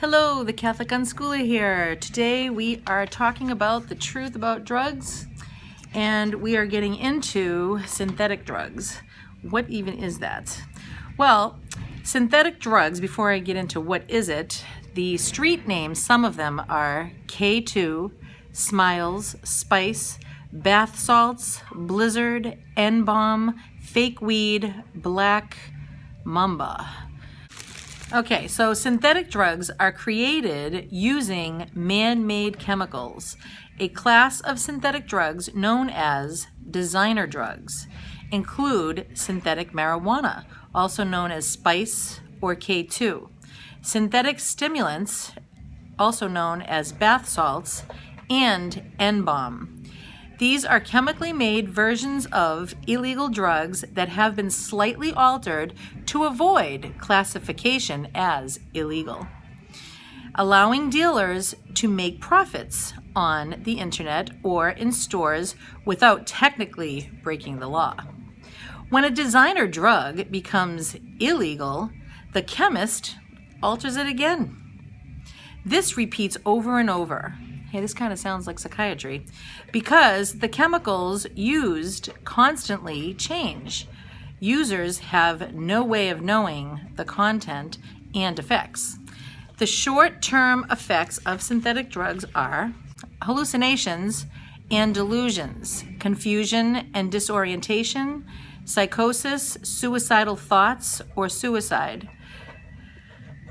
Hello, the Catholic Unschooler here. Today we are talking about the truth about drugs, and we are getting into synthetic drugs. What even is that? Well, synthetic drugs, before I get into what is it, the street names, some of them are K2, Smiles, Spice, Bath Salts, Blizzard, N-Bomb, Fake Weed, Black Mamba. Okay, so synthetic drugs are created using man-made chemicals. A class of synthetic drugs known as designer drugs include synthetic marijuana, also known as Spice or K2, synthetic stimulants, also known as bath salts, and N-Bomb. These are chemically made versions of illegal drugs that have been slightly altered to avoid classification as illegal, allowing dealers to make profits on the internet or in stores without technically breaking the law. When a designer drug becomes illegal, the chemist alters it again. This repeats over and over. Hey, this kind of sounds like psychiatry, because the chemicals used constantly change. Users have no way of knowing the content and effects. The short-term effects of synthetic drugs are hallucinations and delusions, confusion and disorientation, psychosis, suicidal thoughts or suicide,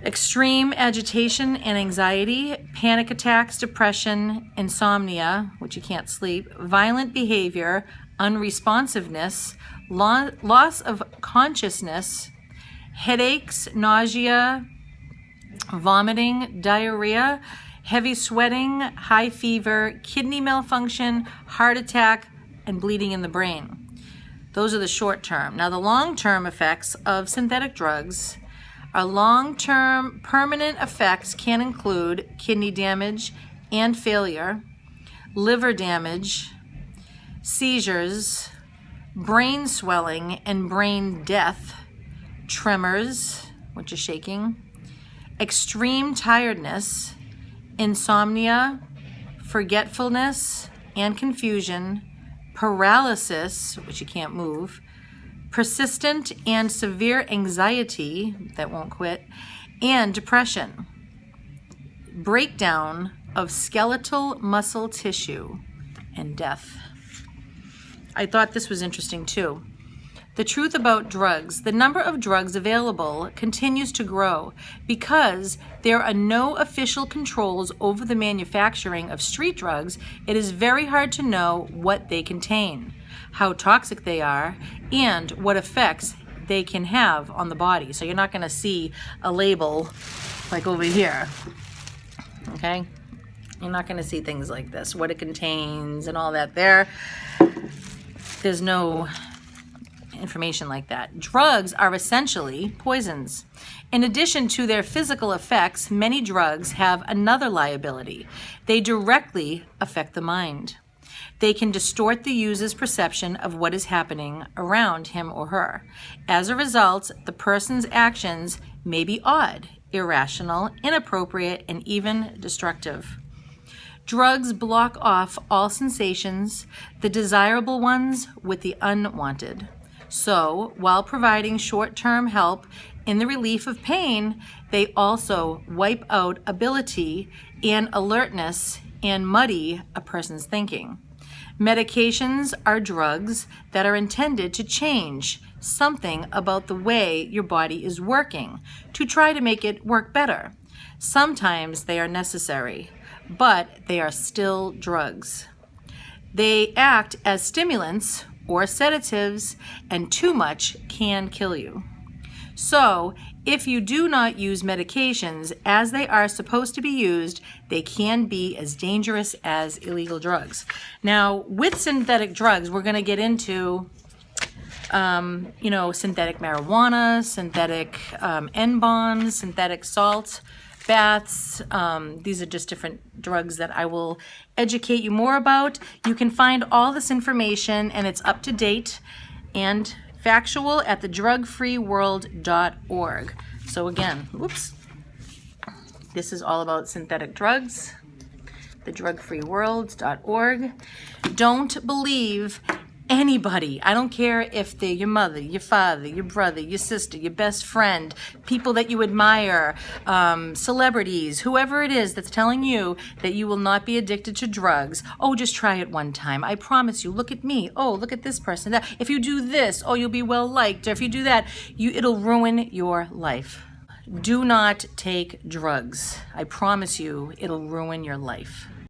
extreme agitation and anxiety, panic attacks, depression, insomnia, which you can't sleep, violent behavior, unresponsiveness, loss of consciousness, headaches, nausea, vomiting, diarrhea, heavy sweating, high fever, kidney malfunction, heart attack, and bleeding in the brain. Those are the short term. Now, the long-term effects of synthetic drugs are long-term permanent effects can include kidney damage and failure, liver damage, seizures, brain swelling and brain death, tremors, which is shaking, extreme tiredness, insomnia, forgetfulness and confusion, paralysis, which you can't move, persistent and severe anxiety that won't quit, and depression, breakdown of skeletal muscle tissue, and death. I thought this was interesting too. The truth about drugs. The number of drugs available continues to grow because there are no official controls over the manufacturing of street drugs. It is very hard to know what they contain, how toxic they are, and what effects they can have on the body. So you're not going to see a label like over here, okay? You're not going to see things like this, what it contains and all that there. There's no information like that. Drugs are essentially poisons. In addition to their physical effects, many drugs have another liability. They directly affect the mind. They can distort the user's perception of what is happening around him or her. As a result, the person's actions may be odd, irrational, inappropriate, and even destructive. Drugs block off all sensations, the desirable ones with the unwanted. So, while providing short-term help in the relief of pain, they also wipe out ability and alertness and muddy a person's thinking. Medications are drugs that are intended to change something about the way your body is working, to try to make it work better. Sometimes they are necessary, but they are still drugs. They act as stimulants or sedatives, and too much can kill you. So, if you do not use medications as they are supposed to be used, they can be as dangerous as illegal drugs. Now, with synthetic drugs, we're going to get into, synthetic marijuana, synthetic N-bombs, synthetic salt, baths. These are just different drugs that I will educate you more about. You can find all this information, and it's up to date and factual at thedrugfreeworld.org. So again, whoops. This is all about synthetic drugs. thedrugfreeworld.org. Don't believe anybody. I don't care if they're your mother, your father, your brother, your sister, your best friend, people that you admire, celebrities, whoever it is that's telling you that you will not be addicted to drugs. Oh, just try it one time. I promise you. Look at me. Oh, look at this person. That. If you do this, oh, you'll be well liked. Or if you do that, it'll ruin your life. Do not take drugs. I promise you, it'll ruin your life.